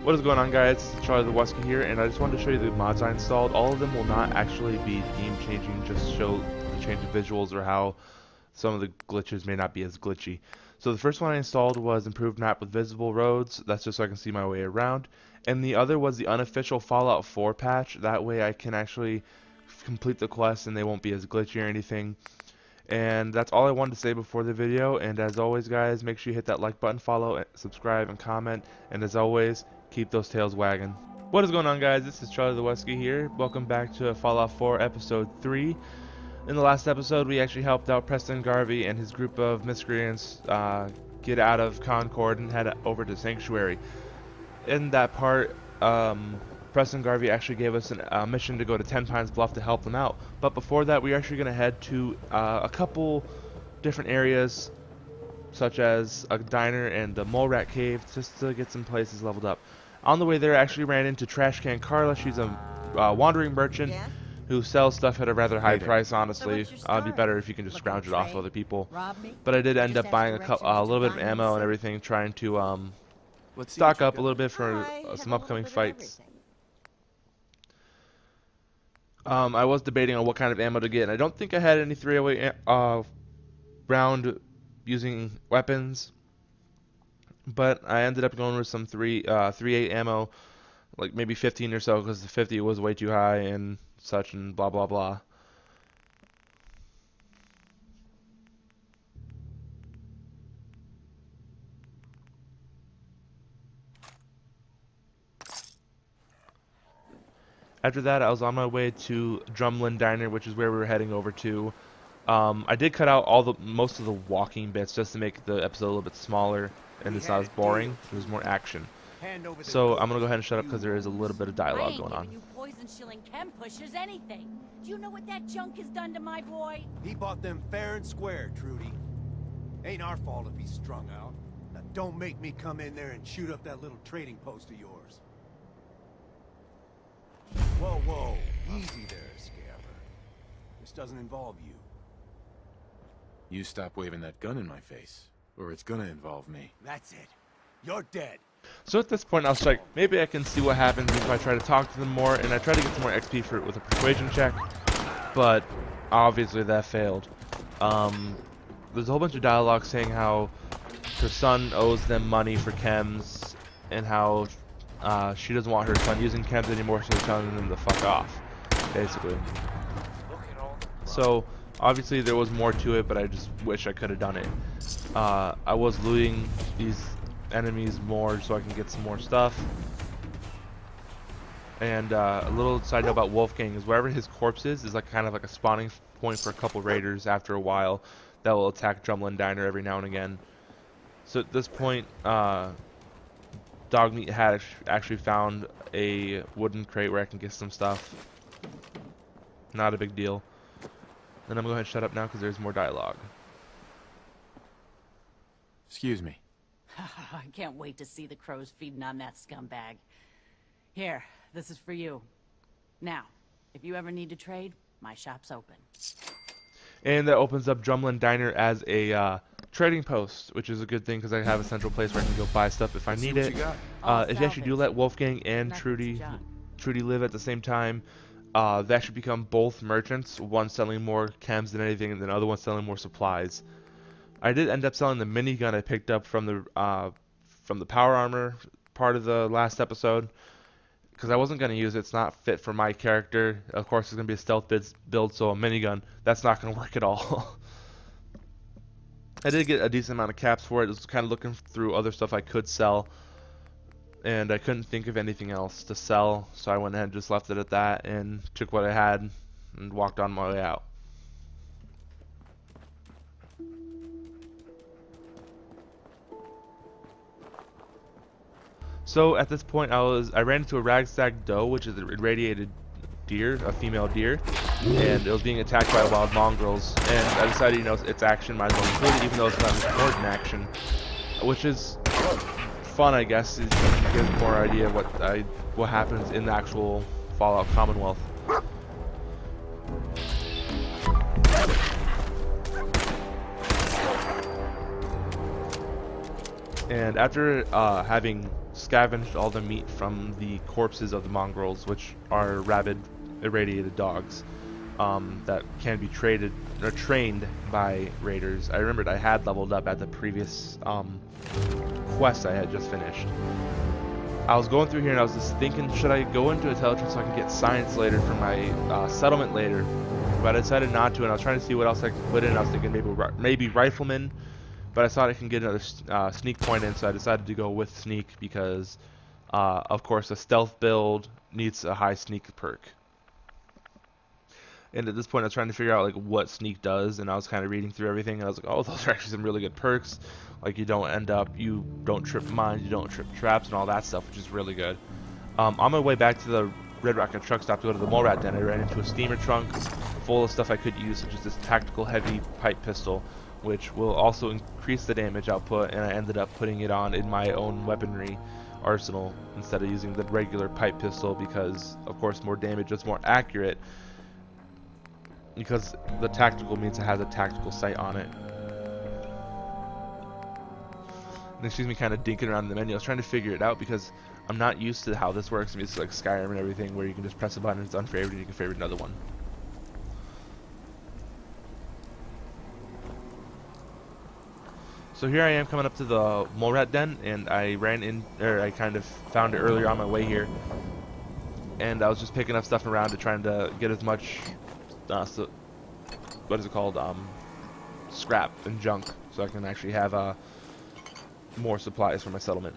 What is going on, guys? This is Charlie the Wesky here, and I just wanted to show you the mods I installed. All of them will not actually be game changing, just show the change of visuals or how some of the glitches may not be as glitchy. So the first one I installed was improved map with visible roads. That's just so I can see my way around. And the other was the unofficial Fallout 4 patch. That way I can actually complete the quests and they won't be as glitchy or anything. And that's all I wanted to say before the video. And as always, guys, make sure you hit that like button, follow, subscribe, and comment. And as always, keep those tails wagging. What is going on, guys? This is Charlie the Wesky here. Welcome back to Fallout 4 Episode 3. In the last episode, we actually helped out Preston Garvey and his group of miscreants get out of Concord and head over to Sanctuary. In that part, Preston Garvey actually gave us a mission to go to 10 Pines Bluff to help them out. But before that, we're actually going to head to a couple different areas, such as a diner and the Mole Rat Cave, just to get some places leveled up. On the way there, I actually ran into Trash Can Carla. She's a wandering merchant who sells stuff at a rather high price, honestly. It'd be better if you can just scrounge it off of other people. But I did end up buying a little bit of ammo and everything, trying to stock up a little bit for some upcoming fights. I was debating on what kind of ammo to get, and I don't think I had any 308 round using weapons, but I ended up going with some 3.8 ammo, like maybe 15 or so, because the 50 was way too high and such and blah blah blah. After that, I was on my way to Drumlin Diner, which is where we were heading over to. I did cut out most of the walking bits just to make the episode a little bit smaller and it's not as boring. There's more action. So I'm gonna go ahead and shut up because there is a little bit of dialogue going on. You poison shilling chem pushers anything. Do you know what that junk has done to my boy? He bought them fair and square, Trudy. Ain't our fault if he's strung out. Now don't make me come in there and shoot up that little trading post of yours. Whoa, whoa. Easy there, Scabber. This doesn't involve you. You stop waving that gun in my face, or it's gonna involve me. That's it. You're dead. So at this point, I was like, maybe I can see what happens if I try to talk to them more, and I tried to get some more XP for it with a persuasion check, but obviously that failed. There's a whole bunch of dialogue saying how her son owes them money for chems, and how she doesn't want her son using chems anymore, so they're telling them to fuck off, basically. So obviously there was more to it, but I just wish I could have done it. I was looting these enemies more so I can get some more stuff. And a little side note about Wolfgang is wherever his corpse is like kind of like a spawning point for a couple raiders after a while that will attack Drumlin Diner every now and again. So at this point, Dogmeat had actually found a wooden crate where I can get some stuff. Not a big deal. And I'm going to go ahead and shut up now because there's more dialogue. Excuse me. I can't wait to see the crows feeding on that scumbag. Here, this is for you. Now, if you ever need to trade, my shop's open. And that opens up Drumlin Diner as a trading post, which is a good thing because I have a central place where I can go buy stuff if I need it. If you actually do let Wolfgang and Trudy live at the same time, they actually become both merchants, one selling more chems than anything, and then the other one selling more supplies. I did end up selling the minigun I picked up from the power armor part of the last episode, because I wasn't going to use it. It's not fit for my character. Of course, it's going to be a stealth build, so a minigun, that's not going to work at all. I did get a decent amount of caps for it. I was kind of looking through other stuff I could sell, and I couldn't think of anything else to sell, so I went ahead and just left it at that and took what I had and walked on my way out. So at this point, I ran into a ragstag doe, which is a irradiated deer, a female deer, and it was being attacked by wild mongrels. And I decided, you know, its action might as well include it, even though it's not important action, which is fun, I guess. It gives more idea of what happens in the actual Fallout Commonwealth. And after having scavenged all the meat from the corpses of the mongrels, which are rabid, irradiated dogs that can be traded or trained by raiders. I remembered I had leveled up at the previous quest I had just finished. I was going through here and I was just thinking, should I go into intelligence so I can get science later for my settlement later? But I decided not to, and I was trying to see what else I could put in. I was thinking maybe rifleman, but I thought I can get another sneak point in, so I decided to go with sneak because, of course, a stealth build needs a high sneak perk. And at this point, I was trying to figure out like what sneak does, and I was kind of reading through everything, and I was like, oh, those are actually some really good perks. Like you don't trip mines, you don't trip traps, and all that stuff, which is really good. On my way back to the Red Rocket truck stop to go to the mole rat den, I ran into a steamer trunk full of stuff I could use, such as this tactical heavy pipe pistol, which will also increase the damage output, and I ended up putting it on in my own weaponry arsenal instead of using the regular pipe pistol because, of course, more damage is more accurate because the tactical means it has a tactical sight on it. And excuse me kind of dinking around in the menu. I was trying to figure it out because I'm not used to how this works. I mean, it's like Skyrim and everything where you can just press a button and it's unfavored and you can favorite another one. So here I am coming up to the mole rat den, and I kind of found it earlier on my way here, and I was just picking up stuff around it, trying to get as much, scrap and junk, so I can actually have more supplies for my settlement.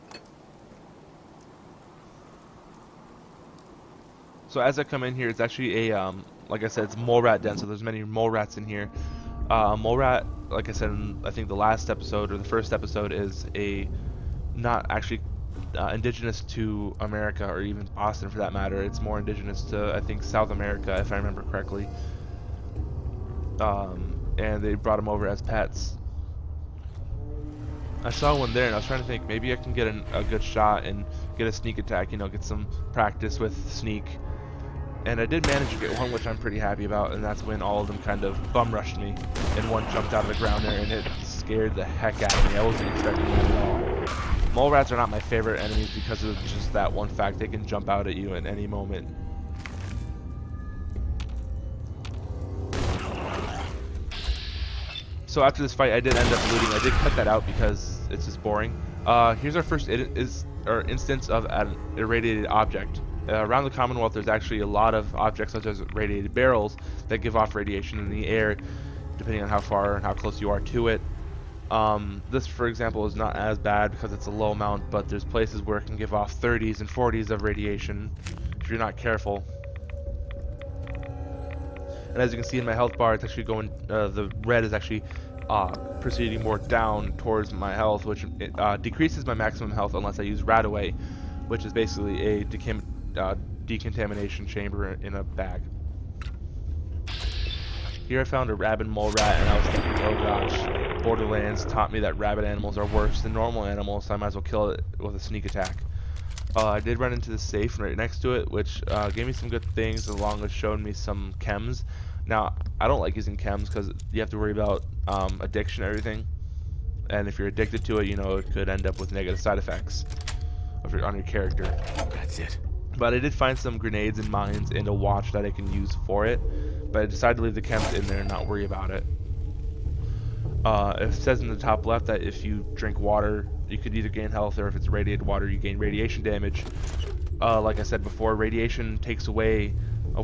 So as I come in here, it's actually a, like I said, it's mole rat den, so there's many mole rats in here. Mole rat, like I said in I think the last episode or the first episode, is not actually indigenous to America or even Boston for that matter. It's more indigenous to I think South America if I remember correctly. And they brought them over as pets. I saw one there and I was trying to think maybe I can get a good shot and get a sneak attack, you know, get some practice with sneak. And I did manage to get one, which I'm pretty happy about, and that's when all of them kind of bum rushed me, and one jumped out of the ground there, and it scared the heck out of me. I wasn't expecting that at all. Mole rats are not my favorite enemies because of just that one fact. They can jump out at you at any moment. So after this fight, I did end up looting. I did cut that out because it's just boring. Here's our first instance of an irradiated object. Around the Commonwealth, there's actually a lot of objects such as radiated barrels that give off radiation in the air, depending on how far and how close you are to it. This, for example, is not as bad because it's a low amount, but there's places where it can give off 30s and 40s of radiation if you're not careful. And as you can see in my health bar, it's actually going, the red is actually proceeding more down towards my health, which decreases my maximum health unless I use Radaway, which is basically a decontamination chamber in a bag. Here I found a rabid mole rat, and I was thinking, oh gosh, Borderlands taught me that rabid animals are worse than normal animals, so I might as well kill it with a sneak attack. I did run into the safe right next to it, which gave me some good things, along with showing me some chems. Now, I don't like using chems because you have to worry about addiction and everything, and if you're addicted to it, you know, it could end up with negative side effects on your character. That's it. But I did find some grenades and mines and a watch that I can use for it, but I decided to leave the chems in there and not worry about it. It says in the top left that if you drink water, you could either gain health, or if it's radiated water, you gain radiation damage. Like I said before, radiation takes away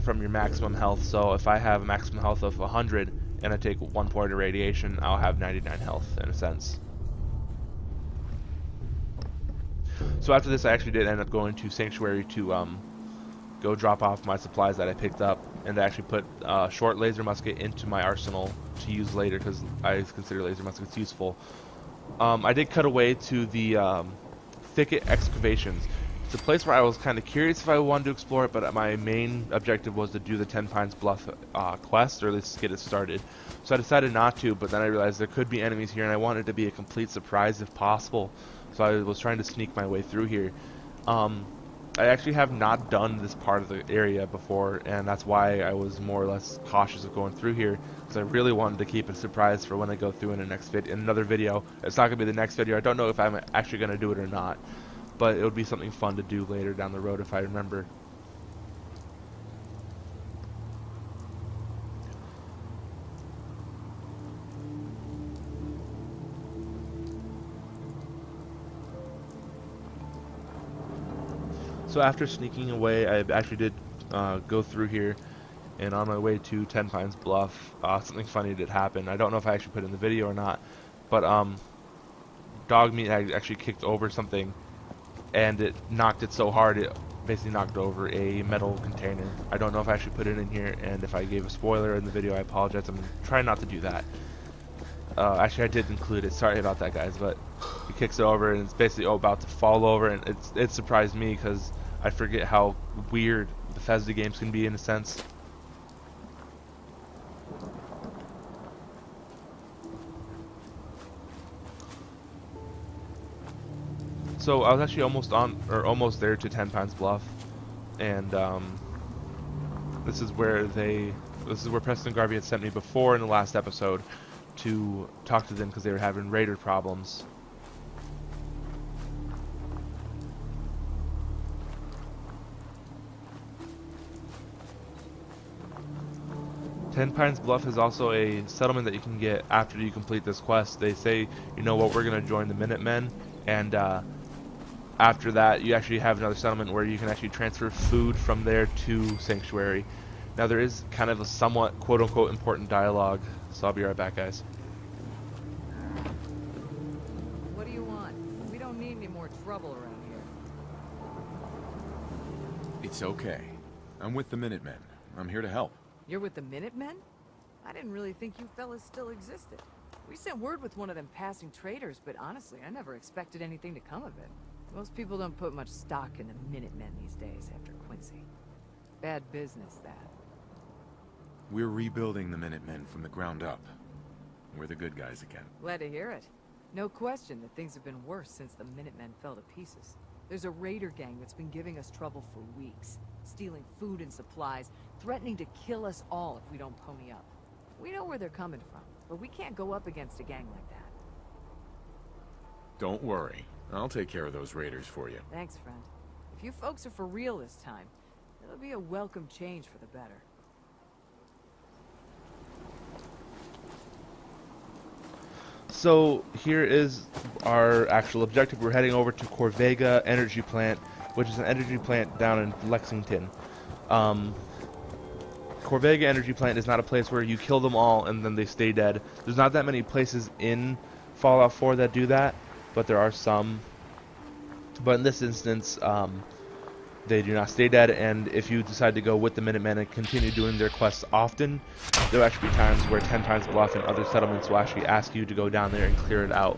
from your maximum health, so if I have a maximum health of 100 and I take 1 point of radiation, I'll have 99 health in a sense. So after this, I actually did end up going to Sanctuary to go drop off my supplies that I picked up, and I actually put short laser musket into my arsenal to use later because I consider laser muskets useful. I did cut away to the thicket excavations. It's a place where I was kind of curious if I wanted to explore it, but my main objective was to do the 10 Pines Bluff quest, or at least get it started. So I decided not to, but then I realized there could be enemies here, and I wanted it to be a complete surprise if possible. So I was trying to sneak my way through here. I actually have not done this part of the area before, and that's why I was more or less cautious of going through here, because I really wanted to keep it a surprise for when I go through in another video. It's not going to be the next video. I don't know if I'm actually going to do it or not. but it would be something fun to do later down the road if I remember. So after sneaking away, I actually did go through here, and on my way to 10 Pines Bluff, something funny did happen. I don't know if I actually put it in the video or not, but dog meat had actually kicked over something, and it knocked it so hard it basically knocked over a metal container. I don't know if I actually put it in here, and if I gave a spoiler in the video, I apologize. I'm trying not to do that. Actually, I did include it. Sorry about that, guys, but he kicks it over, and it's basically about to fall over, and it surprised me because I forget how weird Bethesda games can be in a sense. So I was actually almost there to 10 Pines Bluff, and this is where Preston and Garvey had sent me before in the last episode to talk to them because they were having raider problems. Ten Pines Bluff is also a settlement that you can get after you complete this quest. They say, you know what, we're going to join the Minutemen, and after that you actually have another settlement where you can actually transfer food from there to Sanctuary. Now there is kind of a somewhat quote-unquote important dialogue, so I'll be right back, guys. What do you want? We don't need any more trouble around here. It's okay. I'm with the Minutemen. I'm here to help. You're with the Minutemen? I didn't really think you fellas still existed. We sent word with one of them passing traders, but honestly, I never expected anything to come of it. Most people don't put much stock in the Minutemen these days after Quincy. Bad business, that. We're rebuilding the Minutemen from the ground up. We're the good guys again. Glad to hear it. No question that things have been worse since the Minutemen fell to pieces. There's a raider gang that's been giving us trouble for weeks, stealing food and supplies, threatening to kill us all if we don't pony up. We know where they're coming from, but we can't go up against a gang like that. Don't worry. I'll take care of those raiders for you. Thanks, friend. If you folks are for real this time, it'll be a welcome change for the better. So here is our actual objective. We're heading over to Corvega Energy Plant, which is an energy plant down in Lexington. Corvega Energy Plant is not a place where you kill them all and then they stay dead. There's not that many places in Fallout 4 that do that, but there are some. But in this instance, they do not stay dead, and if you decide to go with the Minutemen and continue doing their quests often, there will actually be times where 10 Pines Bluff and other settlements will actually ask you to go down there and clear it out.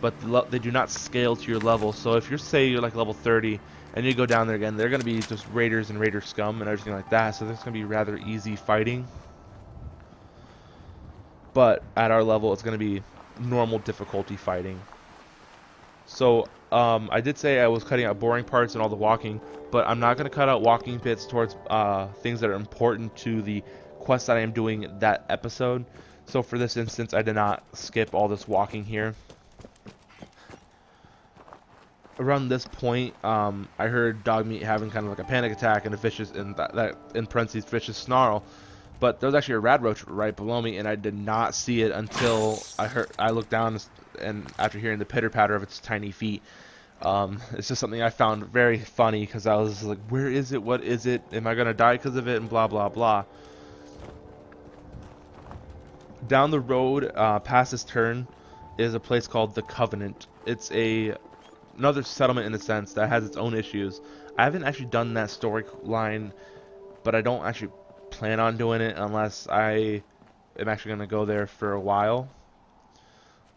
But they do not scale to your level, so if you're like level 30, and you go down there again, they're going to be just raiders and raider scum and everything like that, so there's going to be rather easy fighting. But at our level, it's going to be normal difficulty fighting. So I did say I was cutting out boring parts and all the walking, but I'm not going to cut out walking bits towards things that are important to the quest that I am doing that episode. So for this instance, I did not skip all this walking here. Around this point, I heard Dogmeat having kind of like a panic attack and a vicious, that in parentheses, vicious snarl. But there was actually a rad roach right below me, and I did not see it until I looked down, and after hearing the pitter patter of its tiny feet. It's just something I found very funny because I was like, where is it? What is it? Am I gonna die because of it? And blah blah blah. Down the road, past this turn, is a place called the Covenant. It's another settlement in a sense that has its own issues. I haven't actually done that storyline, but I don't actually plan on doing it unless I am actually going to go there for a while.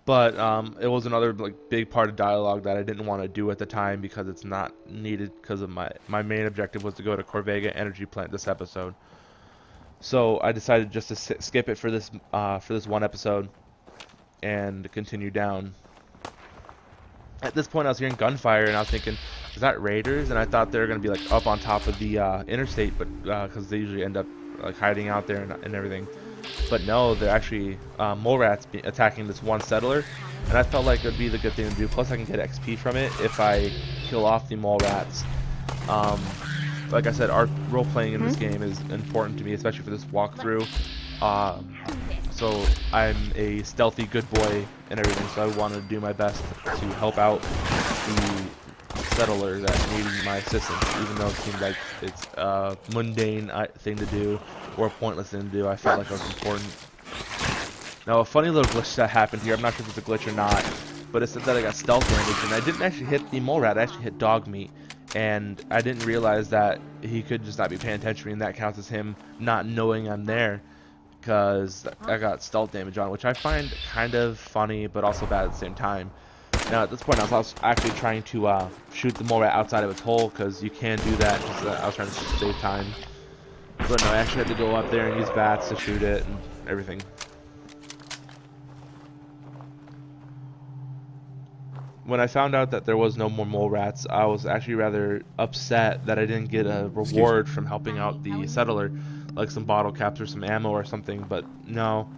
But it was another big part of dialogue that I didn't want to do at the time because it's not needed, because of my main objective was to go to Corvega Energy Plant this episode. So I decided just to skip it for this one episode and continue down. At this point, I was hearing gunfire, and I was thinking, is that raiders? And I thought they were going to be like up on top of the interstate, but because they usually end up like hiding out there and everything. But no, they're actually mole rats attacking this one settler, and I felt like it would be the good thing to do. Plus, I can get XP from it if I kill off the mole rats. Like I said, art role playing in this game is important to me, especially for this walkthrough. So I'm a stealthy good boy and everything, so I wanted to do my best to help out the settler that needed my assistance, even though it seemed like it's a mundane thing to do or a pointless thing to do. I felt like it was important. Now, a funny little glitch that happened here, I'm not sure if it's a glitch or not, but it said that I got stealth damage, and I didn't actually hit the mole rat, I actually hit dog meat. And I didn't realize that he could just not be paying attention to me, and that counts as him not knowing I'm there, because I got stealth damage on, which I find kind of funny, but also bad at the same time. Now, at this point, I was actually trying to shoot the mole rat outside of its hole, because you can do that, just I was trying to save time. But no, I actually had to go up there and use bats to shoot it and everything. When I found out that there was no more mole rats, I was actually rather upset that I didn't get a reward from helping out the settler, like some bottle caps or some ammo or something, but no.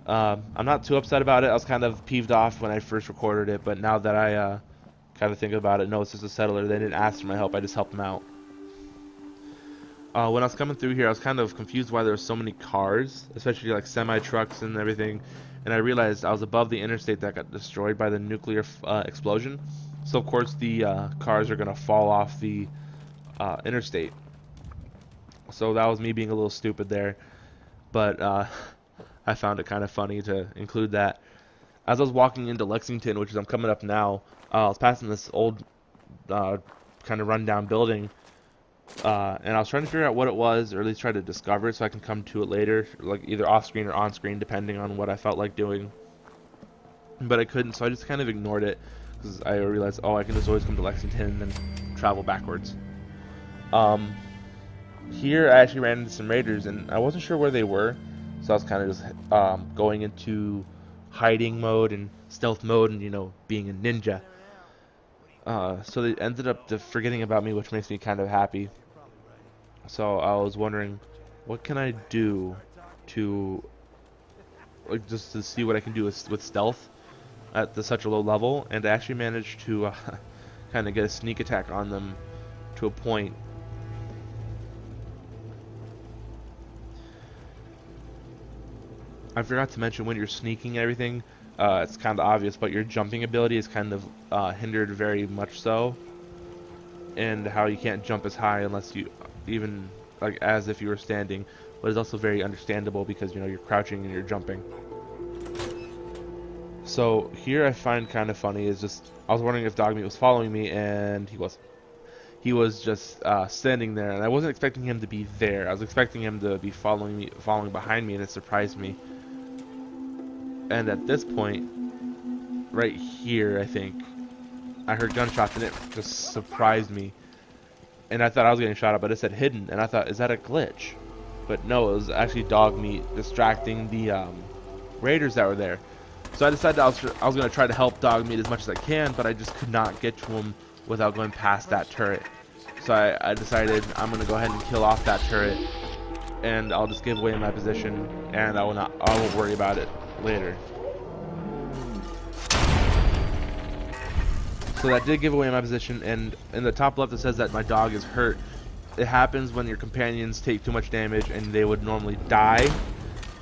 I'm not too upset about it. I was kind of peeved off when I first recorded it, but now that I kind of think about it, no, it's just a settler. They didn't ask for my help, I just helped them out. When I was coming through here, I was kind of confused why there were so many cars, especially like semi-trucks and everything. And I realized I was above the interstate that got destroyed by the nuclear explosion. So of course the cars are going to fall off the interstate. So that was me being a little stupid there. But I found it kind of funny to include that. As I was walking into Lexington, which is I'm coming up now, I was passing this old kind of rundown building. And I was trying to figure out what it was, or at least try to discover it so I can come to it later, like either off screen or on screen, depending on what I felt like doing. But I couldn't, so I just kind of ignored it, because I realized, oh, I can just always come to Lexington and then travel backwards. Here I actually ran into some raiders, and I wasn't sure where they were, so I was kind of just going into hiding mode and stealth mode and, you know, being a ninja. So they ended up forgetting about me, which makes me kind of happy. So I was wondering, what can I do to, like, just to see what I can do with stealth at such a low level, and I actually managed to kind of get a sneak attack on them to a point. I forgot to mention, when you're sneaking and everything, it's kind of obvious, but your jumping ability is kind of hindered very much so, and how you can't jump as high unless you, even like as if you were standing, but it's also very understandable because, you know, you're crouching and you're jumping. So here I find kind of funny is just, I was wondering if Dogmeat was following me, and he was just standing there, and I wasn't expecting him to be there. I was expecting him to be following behind me, and it surprised me. And at this point, right here, I think, I heard gunshots, and it just surprised me. And I thought I was getting shot at, but it said hidden, and I thought, is that a glitch? But no, it was actually Dogmeat distracting the raiders that were there. So I decided I was going to try to help Dogmeat as much as I can, but I just could not get to him without going past that turret. So I decided I'm going to go ahead and kill off that turret, and I'll just give away my position, and I won't worry about it later. So that did give away my position, and in the top left it says that my dog is hurt. It happens when your companions take too much damage and they would normally die.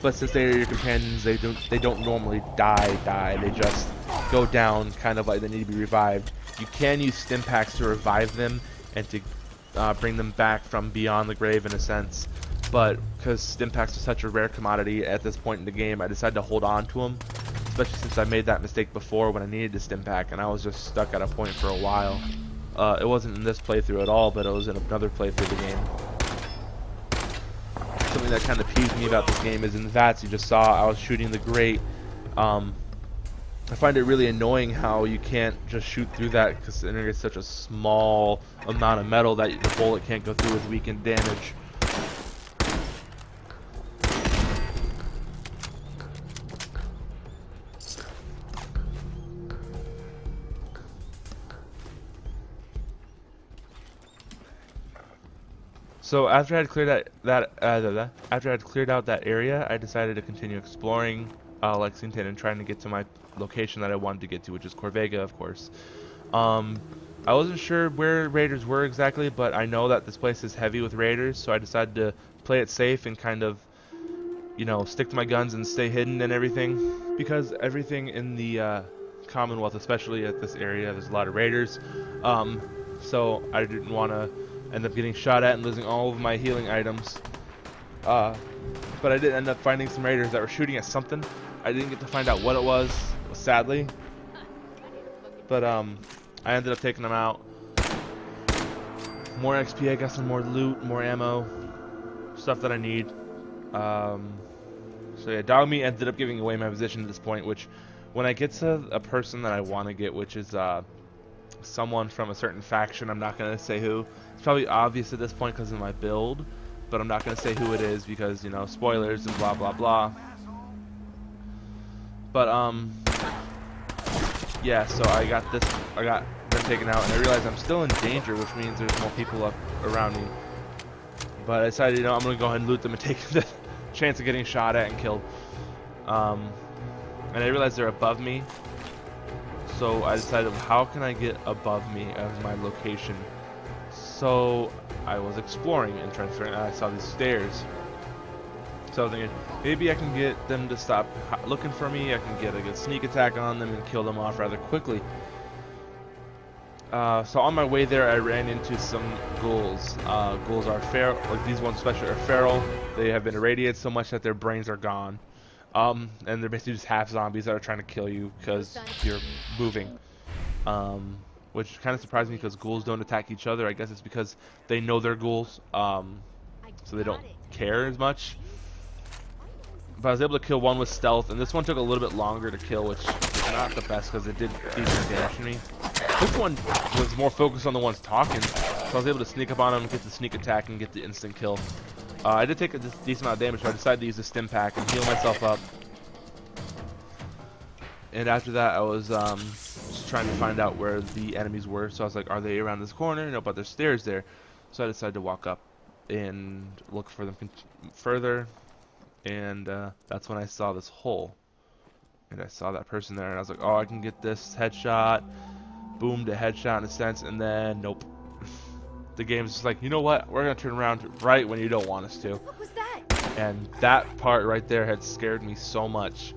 But since they are your companions, they don't normally die. They just go down, kind of like they need to be revived. You can use stim packs to revive them and to bring them back from beyond the grave in a sense. But because stim packs are such a rare commodity at this point in the game, I decided to hold on to them. Especially since I made that mistake before when I needed a stim pack, and I was just stuck at a point for a while. It wasn't in this playthrough at all, but it was in another playthrough of the game. Something that kind of peeves me about this game is in the VATS you just saw, I was shooting the grate. I find it really annoying how you can't just shoot through that, because it's such a small amount of metal that the bullet can't go through with weakened damage. So after I had cleared out that area, I decided to continue exploring Lexington and trying to get to my location that I wanted to get to, which is Corvega, of course. I wasn't sure where raiders were exactly, but I know that this place is heavy with raiders, so I decided to play it safe and kind of, you know, stick to my guns and stay hidden and everything, because everything in the Commonwealth, especially at this area, there's a lot of raiders. So I didn't want to end up getting shot at and losing all of my healing items. But I did end up finding some raiders that were shooting at something. I didn't get to find out what it was, sadly. But I ended up taking them out. More XP, I got some more loot, more ammo, stuff that I need. So yeah, Dog Meat ended up giving away my position at this point, which when I get to a person that I want to get, which is someone from a certain faction, I'm not going to say who. It's probably obvious at this point because of my build, but I'm not going to say who it is because, you know, spoilers and blah blah blah. But yeah, so I got them taken out, and I realized I'm still in danger, which means there's more people up around me. But I decided, you know, I'm going to go ahead and loot them and take the chance of getting shot at and killed. And I realized they're above me, so I decided, how can I get above me as my location? So I was exploring and trying to figure out, I saw these stairs. So I was thinking, maybe I can get them to stop looking for me, I can get a good sneak attack on them and kill them off rather quickly. So on my way there, I ran into some ghouls. Ghouls are feral, like these ones especially are feral. They have been irradiated so much that their brains are gone. And they're basically just half zombies that are trying to kill you because you're moving. Which kind of surprised me because ghouls don't attack each other. I guess it's because they know they're ghouls, so they don't care as much. But I was able to kill one with stealth, and this one took a little bit longer to kill, which is not the best because it did decent damage to me. This one was more focused on the ones talking, so I was able to sneak up on them, get the sneak attack, and get the instant kill. I did take a decent amount of damage, so I decided to use the stim pack and heal myself up. And after that, I was just trying to find out where the enemies were. So I was like, are they around this corner? No, but there's stairs there. So I decided to walk up and look for them further. And that's when I saw this hole. And I saw that person there, and I was like, oh, I can get this headshot. Boom, to headshot in a sense, and then nope. The game's just like, you know what? We're gonna turn around right when you don't want us to. What was that? And that part right there had scared me so much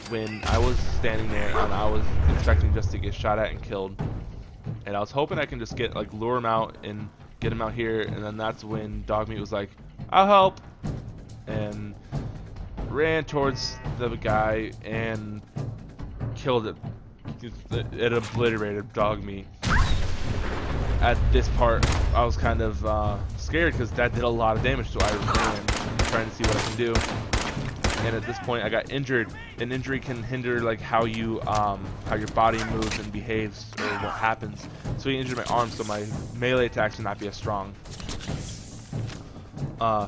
when I was standing there and I was expecting just to get shot at and killed. And I was hoping I can just get, like, lure him out and get him out here, and then that's when Dog Meat was like, I'll help, and ran towards the guy and killed it. It obliterated Dog Meat. At this part, I was kind of scared because that did a lot of damage, so I ran trying to see what I can do. And at this point, I got injured. An injury can hinder like how your body moves and behaves, or what happens. So he injured my arm, so my melee attacks would not be as strong.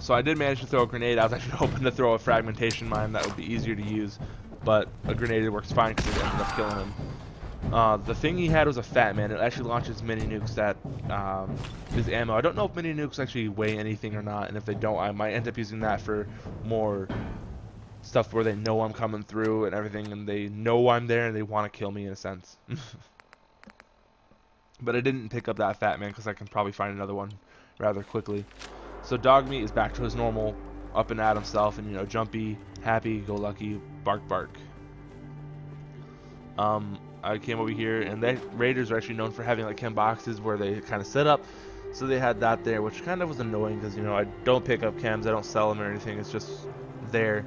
So I did manage to throw a grenade. I was actually hoping to throw a fragmentation mine that would be easier to use, but a grenade works fine because it ended up killing him. The thing he had was a Fat Man. It actually launches mini nukes that is ammo. I don't know if mini nukes actually weigh anything or not, and if they don't, I might end up using that for more stuff where they know I'm coming through and everything, and they know I'm there and they want to kill me in a sense. But I didn't pick up that Fat Man because I can probably find another one rather quickly. So Dog Meat is back to his normal up and at himself, and, you know, jumpy, happy, go lucky, bark bark. I came over here, and the raiders are actually known for having like chem boxes where they kind of set up. So they had that there, which kind of was annoying because, you know, I don't pick up chems, I don't sell them or anything. It's just there.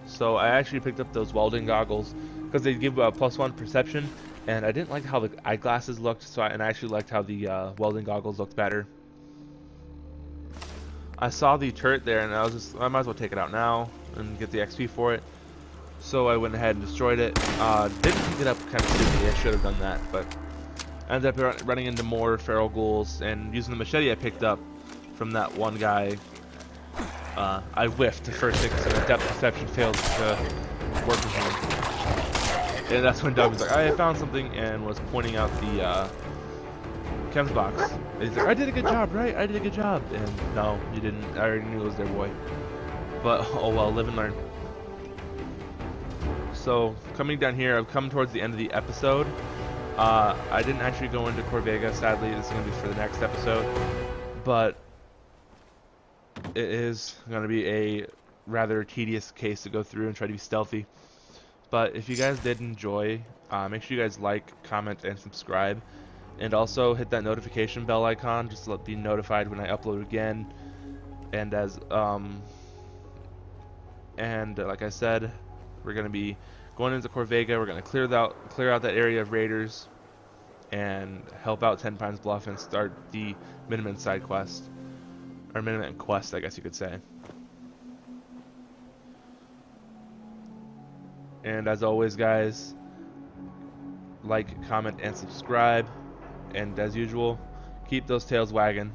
So I actually picked up those welding goggles because they give +1 perception, and I didn't like how the eyeglasses looked. So I actually liked how the welding goggles looked better. I saw the turret there, and I might as well take it out now and get the XP for it. So I went ahead and destroyed it. Didn't pick it up kind of stupidly. I should have done that, but I ended up running into more feral ghouls, and using the machete I picked up from that one guy, I whiffed the first thing, so the depth perception failed to work with me. And that's when Doug was like, I found something, and was pointing out the chems box. And he's like, I did a good job, right? I did a good job. And no, you didn't. I already knew it was their boy. But oh well, live and learn. So coming down here, I've come towards the end of the episode. I didn't actually go into Corvega, sadly. This is going to be for the next episode. But it is going to be a rather tedious case to go through and try to be stealthy. But if you guys did enjoy, make sure you guys like, comment, and subscribe. And also hit that notification bell icon just to be notified when I upload again. And like I said, we're going to be going into Corvega. We're going to clear out that area of raiders and help out Ten Pines Bluff and start the Minutemen side quest. Or Minutemen quest, I guess you could say. And as always, guys, like, comment, and subscribe. And as usual, keep those tails wagging.